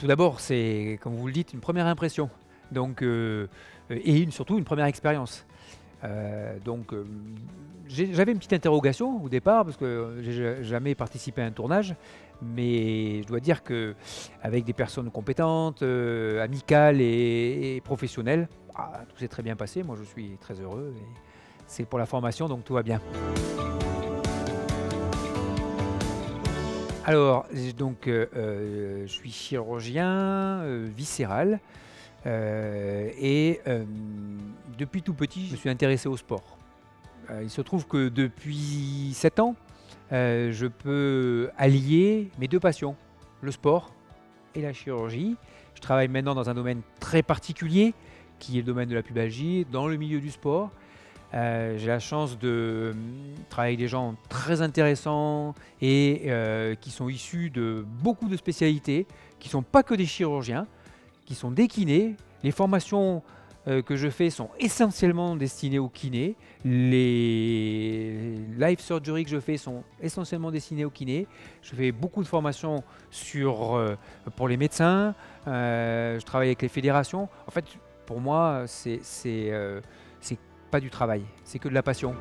Tout d'abord, c'est, comme vous le dites, une première impression, donc et surtout une première expérience. Donc j'avais une petite interrogation au départ parce que j'ai jamais participé à un tournage, mais je dois dire qu'avec des personnes compétentes, amicales et professionnelles, tout s'est très bien passé. Moi, je suis très heureux et c'est pour la formation, donc tout va bien. Alors, je suis chirurgien viscéral et depuis tout petit, je me suis intéressé au sport. Il se trouve que depuis 7 ans, je peux allier mes 2 passions, le sport et la chirurgie. Je travaille maintenant dans un domaine très particulier, qui est le domaine de la pubalgie, dans le milieu du sport. J'ai la chance de travailler avec des gens très intéressants et qui sont issus de beaucoup de spécialités, qui ne sont pas que des chirurgiens, qui sont des kinés. Les formations que je fais sont essentiellement destinées aux kinés. Les life surgery que je fais sont essentiellement destinés aux kinés. Je fais beaucoup de formations pour les médecins. Je travaille avec les fédérations. En fait, pour moi, c'est pas du travail, c'est que de la passion.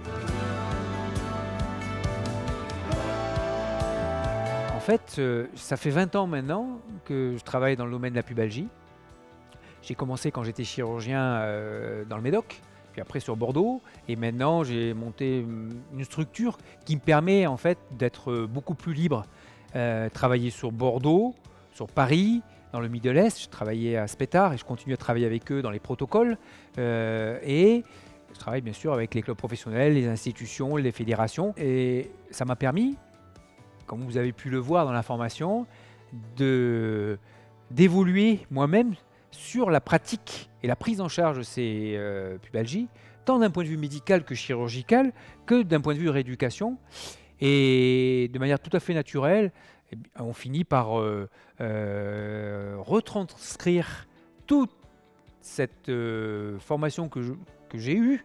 En fait, ça fait 20 ans maintenant que je travaille dans le domaine de la pubalgie. J'ai commencé quand j'étais chirurgien dans le Médoc, puis après sur Bordeaux, et maintenant j'ai monté une structure qui me permet en fait d'être beaucoup plus libre. Travailler sur Bordeaux, sur Paris, dans le Middle East, je travaillais à Spétard et je continue à travailler avec eux dans les protocoles. Et je travaille bien sûr avec les clubs professionnels, les institutions, les fédérations. Et ça m'a permis, comme vous avez pu le voir dans la formation, d'évoluer moi-même sur la pratique et la prise en charge de ces pubalgies, tant d'un point de vue médical que chirurgical, que d'un point de vue rééducation. Et de manière tout à fait naturelle, on finit par retranscrire toute cette formation que j'ai eue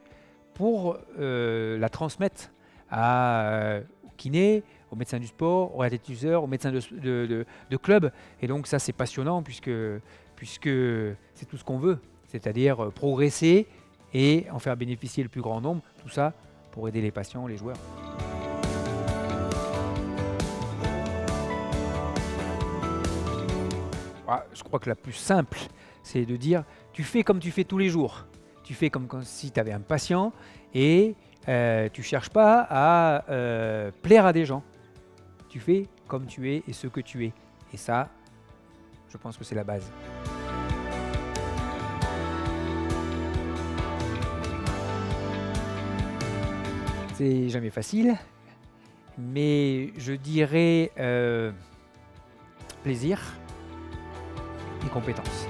pour la transmettre aux kinés, aux médecins du sport, aux réathlétiseurs, aux médecins de club. Et donc ça, c'est passionnant puisque c'est tout ce qu'on veut, c'est-à-dire progresser et en faire bénéficier le plus grand nombre, tout ça pour aider les patients, les joueurs. Je crois que la plus simple, c'est de dire tu fais comme tu fais tous les jours. Tu fais comme si tu avais un patient et tu ne cherches pas à plaire à des gens. Tu fais comme tu es et ce que tu es. Et ça, je pense que c'est la base. C'est jamais facile, mais je dirais plaisir et compétence.